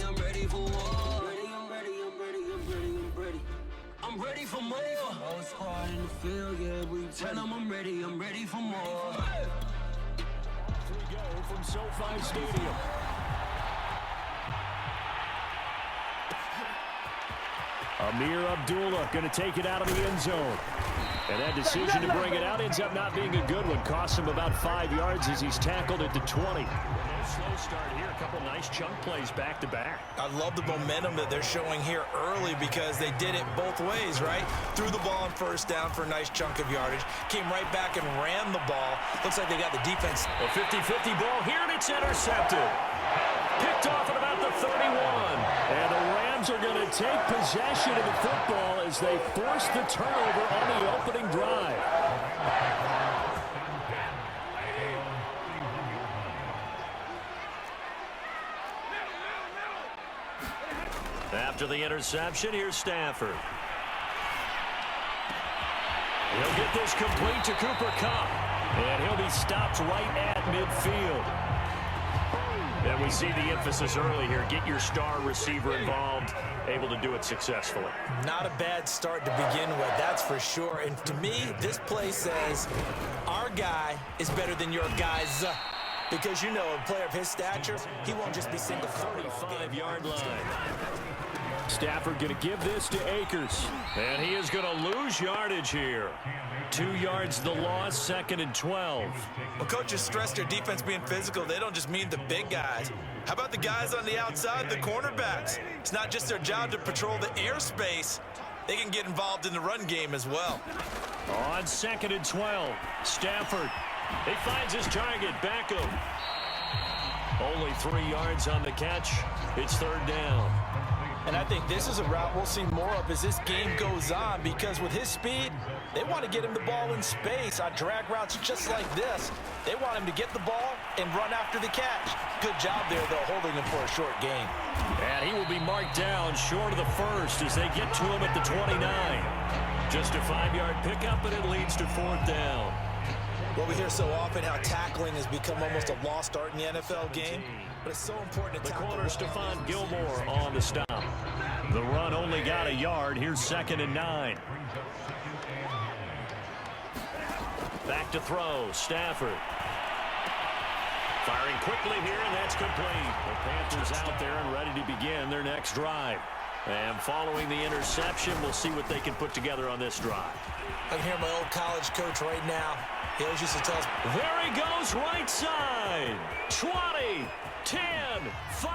I'm ready for war. I'm ready for more. Whole squad in the field, yeah, we tell them I'm ready for more. We go from SoFi Stadium. Amir Abdullah going to take it out of the end zone. And that decision to bring it out ends up not being a good one. Costs him about 5 yards as he's tackled at the 20. Slow start here. A couple nice chunk plays back-to-back. I love the momentum that they're showing here early because they did it both ways, right? Threw the ball on first down for a nice chunk of yardage. Came right back and ran the ball. Looks like they got the defense. A 50-50 ball here, and it's intercepted. Picked off at about the 31. And the Rams are going to take possession of the football as they force the turnover on the opening drive. After the interception, here's Stafford. He'll get this complete to Cooper Kupp. And he'll be stopped right at midfield. And we see the emphasis early here. Get your star receiver involved, able to do it successfully. Not a bad start to begin with, that's for sure. And to me, this play says our guy is better than your guys. Because, you know, a player of his stature, he won't just be single 35-yard line. Stafford going to give this to Akers. And he is going to lose yardage here. 2 yards the loss, 2nd and 12. Well, coaches stress their defense being physical. They don't just mean the big guys. How about the guys on the outside, the cornerbacks? It's not just their job to patrol the airspace. They can get involved in the run game as well. On 2nd and 12, Stafford. He finds his target, Beckham. Only 3 yards on the catch. It's 3rd down. And I think this is a route we'll see more of as this game goes on because with his speed, they want to get him the ball in space on drag routes just like this. They want him to get the ball and run after the catch. Good job there, though, holding him for a short gain. And he will be marked down short of the first as they get to him at the 29. Just a 5-yard pickup, and it leads to 4th down. Well, we hear so often how tackling has become almost a lost art in the NFL game, but it's so important to tackle. The corner, Stephon Gilmore on the stop. The run only got a yard. Here's 2nd and 9. Back to throw, Stafford. Firing quickly here, and that's complete. The Panthers out there and ready to begin their next drive. And following the interception, we'll see what they can put together on this drive. I can hear my old college coach right now. He always used to tell us. There he goes, right side. 20, 10, 5.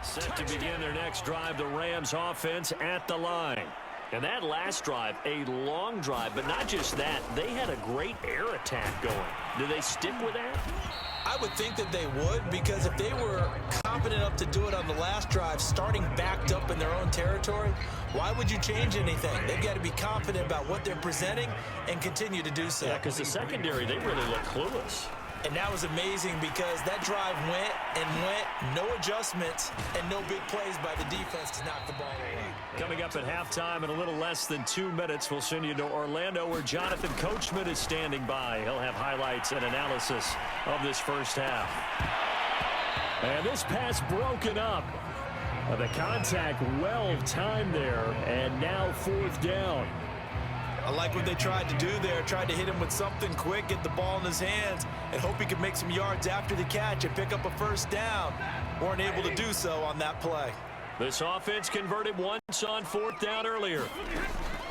Set to begin their next drive, the Rams offense at the line. And that last drive, a long drive, but not just that. They had a great air attack going. Do they stick with that? I would think that they would, because if they were confident enough to do it on the last drive, starting backed up in their own territory, why would you change anything? They've got to be confident about what they're presenting and continue to do so. Yeah, because the secondary, they really look clueless. And that was amazing because that drive went and went, no adjustments, and no big plays by the defense to knock the ball away. Coming up at halftime in a little less than 2 minutes, we'll send you to Orlando where Jonathan Coachman is standing by. He'll have highlights and analysis of this first half. And this pass broken up. The contact well timed there, and now 4th down. I like what they tried to do there. Tried to hit him with something quick, get the ball in his hands, and hope he could make some yards after the catch and pick up a first down. Weren't able to do so on that play. This offense converted once on 4th down earlier.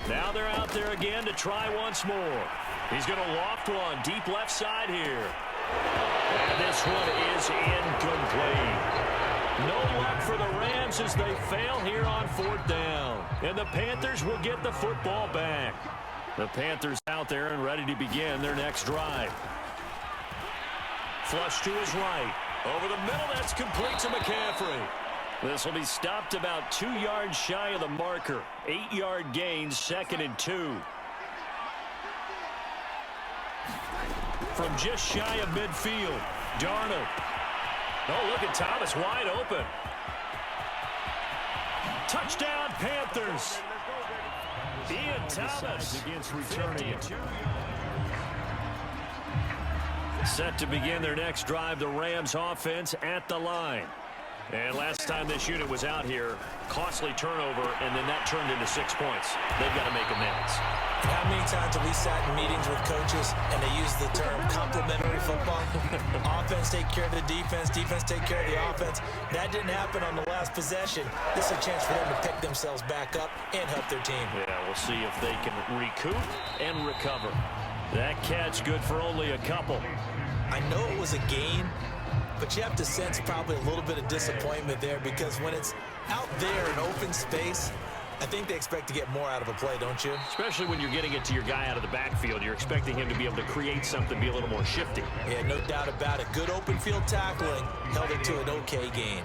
Now they're out there again to try once more. He's going to loft one deep left side here. And this one is incomplete. No luck for the Rams as they fail here on 4th down. And the Panthers will get the football back. The Panthers out there and ready to begin their next drive. Flush to his right. Over the middle, that's complete to McCaffrey. This will be stopped about 2 yards shy of the marker. 8-yard gain, 2nd and 2. From just shy of midfield, Darnold. Oh, look at Thomas wide open. Touchdown, Panthers. Ian Thomas against returning. Set to begin their next drive, the Rams offense at the line. And last time this unit was out here, costly turnover, and then that turned into 6 points. They've got to make amends. How many times have we sat in meetings with coaches and they use the term complementary football? Offense take care of the defense, defense take care of the offense. That didn't happen on the last possession. This is a chance for them to pick themselves back up and help their team. Yeah, we'll see if they can recoup and recover. That catch good for only a couple. I know it was a gain, but you have to sense probably a little bit of disappointment there because when it's out there in open space, I think they expect to get more out of a play, don't you? Especially when you're getting it to your guy out of the backfield. You're expecting him to be able to create something, be a little more shifty. Yeah, no doubt about it. Good open field tackling held it to an okay gain.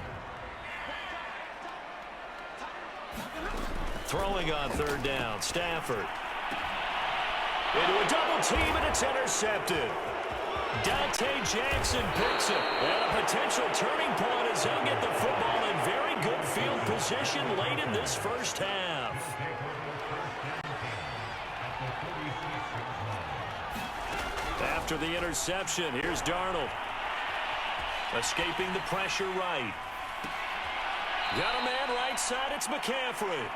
Throwing on third down, Stafford. Into a double team, and it's intercepted. Dante Jackson picks it. And a potential turning point as they'll get the football in very good field position late in this first half. After the interception, here's Darnold. Escaping the pressure right. Got a man right side, it's McCaffrey.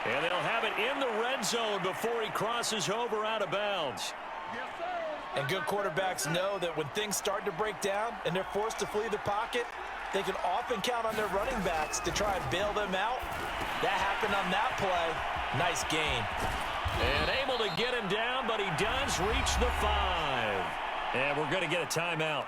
And they'll have it in the red zone before he crosses over out of bounds. And good quarterbacks know that when things start to break down and they're forced to flee the pocket, they can often count on their running backs to try and bail them out. That happened on that play. Nice gain. And able to get him down, but he does reach the 5. And we're going to get a timeout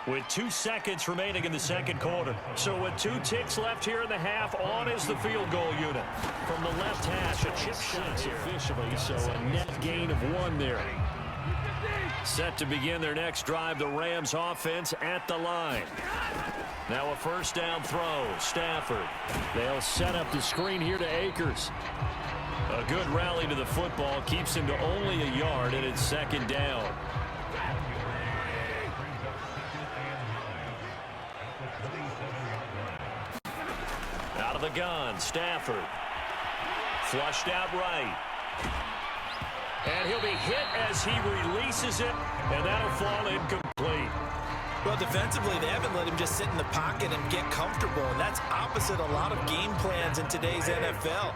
with 2 seconds remaining in the second quarter. So with 2 ticks left here in the half, on is the field goal unit. From the left hash, a chip shot officially, so a net gain of 1 there. Set to begin their next drive, the Rams offense at the line. Now a first down throw, Stafford. They'll set up the screen here to Akers. A good rally to the football, keeps him to only a yard, and it's second down. Out of the gun, Stafford. Flushed out right. And he'll be hit as he releases it, and that'll fall incomplete. Well, defensively, they haven't let him just sit in the pocket and get comfortable, and that's opposite a lot of game plans in today's NFL.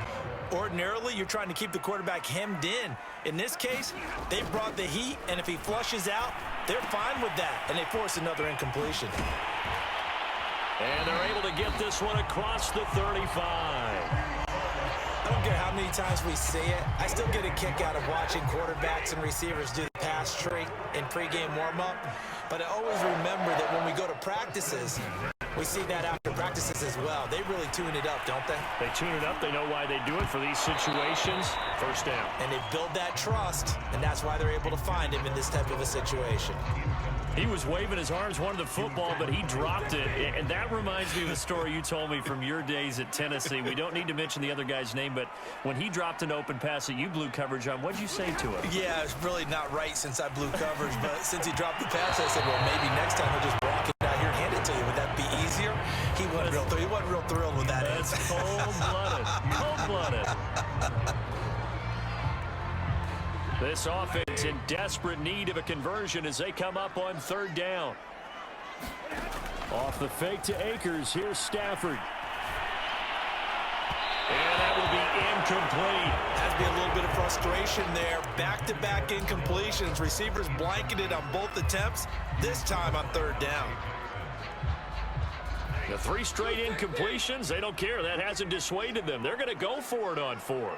Ordinarily, you're trying to keep the quarterback hemmed in. In this case, they brought the heat, and if he flushes out, they're fine with that, and they force another incompletion. And they're able to get this one across the 35. I don't care how many times we say it, I still get a kick out of watching quarterbacks and receivers do the pass tree in pregame warm-up. But I always remember that when we go to practices, we see that after practices as well. They really tune it up, don't they? They tune it up. They know why they do it for these situations. First down. And they build that trust, and that's why they're able to find him in this type of a situation. He was waving his arms, wanted the football, but he dropped it. And that reminds me of the story you told me from your days at Tennessee. We don't need to mention the other guy's name, but when he dropped an open pass that you blew coverage on, what'd you say to him? Yeah, it's really not right since I blew coverage, but since he dropped the pass, I said, well, maybe next time he'll just walk it out here and hand it to you. Would that be easier? He wasn't real thrilled with that. That's cold-blooded. Cold-blooded. This offense in desperate need of a conversion as they come up on third down. Off the fake to Akers. Here's Stafford. And that will be incomplete. Has to be a little bit of frustration there. Back-to-back incompletions. Receivers blanketed on both attempts, this time on third down. The 3 straight incompletions, they don't care. That hasn't dissuaded them. They're going to go for it on 4th.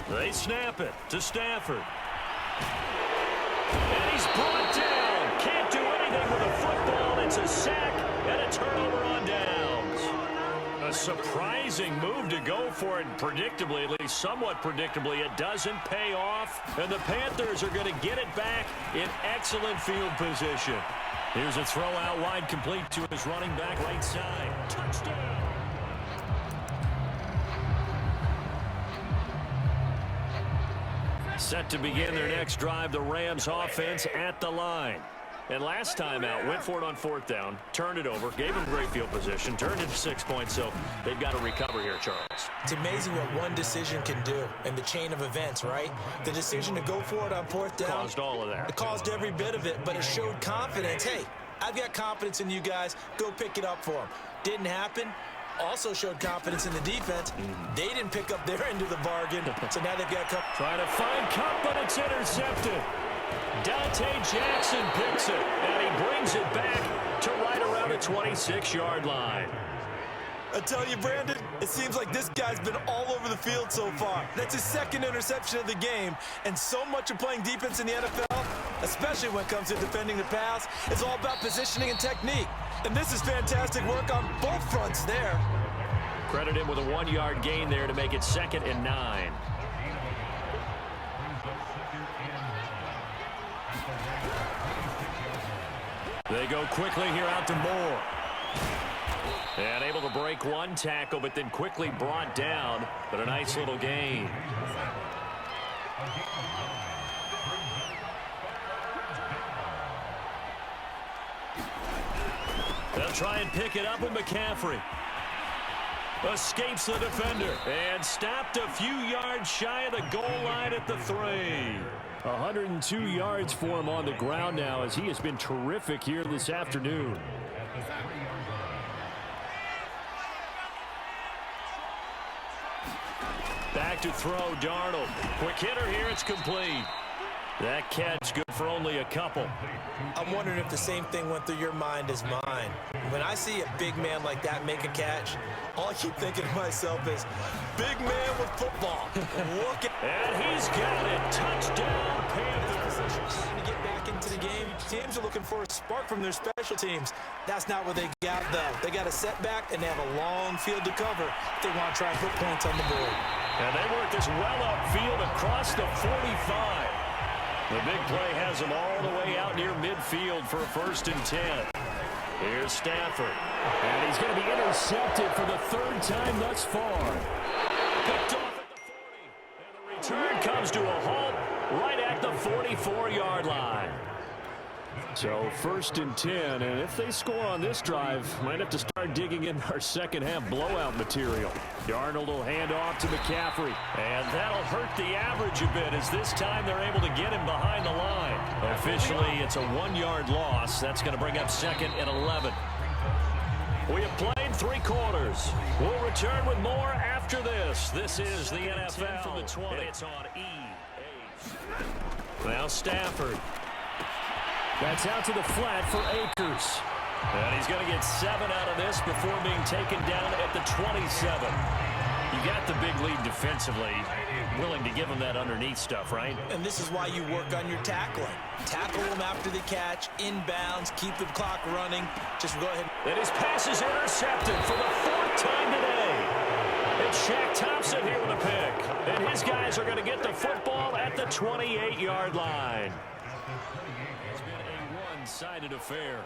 They snap it to Stafford. And he's brought down. Can't do anything with a football. It's a sack and a turnover on downs. A surprising move to go for it. Predictably, at least somewhat predictably, it doesn't pay off. And the Panthers are going to get it back in excellent field position. Here's a throw out wide, complete to his running back right side. Touchdown. Set to begin their next drive, the Rams offense at the line. And last time out, went for it on 4th down, turned it over, gave them great field position, turned it to 6 points, so they've got to recover here, Charles. It's amazing what one decision can do in the chain of events, right? The decision to go for it on 4th down Caused all of that. It caused every bit of it, but it showed confidence. Hey, I've got confidence in you guys. Go pick it up for them. Didn't happen. Also showed confidence in the defense. They didn't pick up their end of the bargain, so now they've got Trying to find Cup, but it's intercepted. Dante Jackson picks it, and he brings it back to right around the 26-yard line. I tell you, Brandon, it seems like this guy's been all over the field so far. That's his second interception of the game, and so much of playing defense in the NFL, especially when it comes to defending the pass, is all about positioning and technique. And this is fantastic work on both fronts there. Credit him with a 1-yard gain there to make it 2nd and 9. They go quickly here out to Moore. And able to break one tackle, but then quickly brought down. But a nice little gain. They'll try and pick it up with McCaffrey. Escapes the defender and stopped a few yards shy of the goal line at the 3. 102 yards for him on the ground now as he has been terrific here this afternoon. Back to throw, Darnold. Quick hitter here, it's complete. That catch good for only a couple. I'm wondering if the same thing went through your mind as mine. When I see a big man like that make a catch, all I keep thinking to myself is, big man with football. Look at and he's got it. Touchdown, Panthers. Trying to get back into the game. Teams are looking for a spark from their special teams. That's not what they got, though. They got a setback, and they have a long field to cover if they want to try and put points on the board. And they work this well upfield across the 45. The big play has them all the way out near midfield for a 1st and 10. Here's Stafford. And he's going to be intercepted for the 3rd time thus far. Picked off at the 40. And the return comes to a halt right at the 44-yard line. So 1st and 10, and if they score on this drive, might have to start digging in our second-half blowout material. Darnold will hand off to McCaffrey, and that'll hurt the average a bit as this time they're able to get him behind the line. Officially, it's a 1-yard loss. That's going to bring up 2nd and 11. We have played 3 quarters. We'll return with more after this. This is the NFL from the 20. It's on EA. Now Stafford. That's out to the flat for Akers. And he's going to get 7 out of this before being taken down at the 27. You got the big lead defensively. Willing to give him that underneath stuff, right? And this is why you work on your tackling. Tackle them after the catch, inbounds, keep the clock running. Just go ahead. And his pass is intercepted for the 4th time today. It's Shaq Thompson here with a pick. And his guys are going to get the football at the 28-yard line. Sided affair.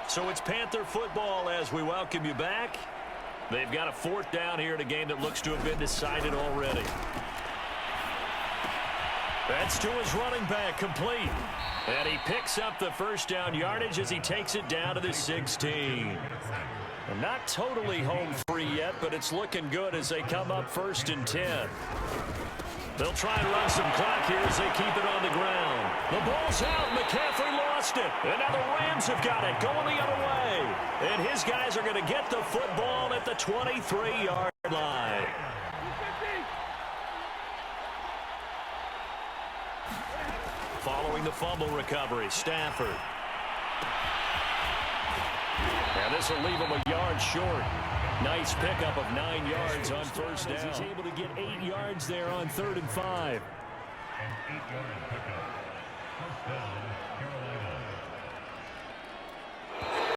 So it's Panther football as we welcome you back. They've got a 4th down here in a game that looks to have been decided already. That's to his running back, complete. And he picks up the 1st down yardage as he takes it down to the 16. And not totally home free yet, but it's looking good as they come up 1st and 10. They'll try and run some clock here as they keep it on the ground. The ball's out. McCaffrey lost it. And now the Rams have got it going the other way. And his guys are going to get the football at the 23-yard line. Following the fumble recovery, Stafford. And this will leave him a yard short. Nice pickup of 9 yards on 1st down. He's able to get 8 yards there on 3rd and 5.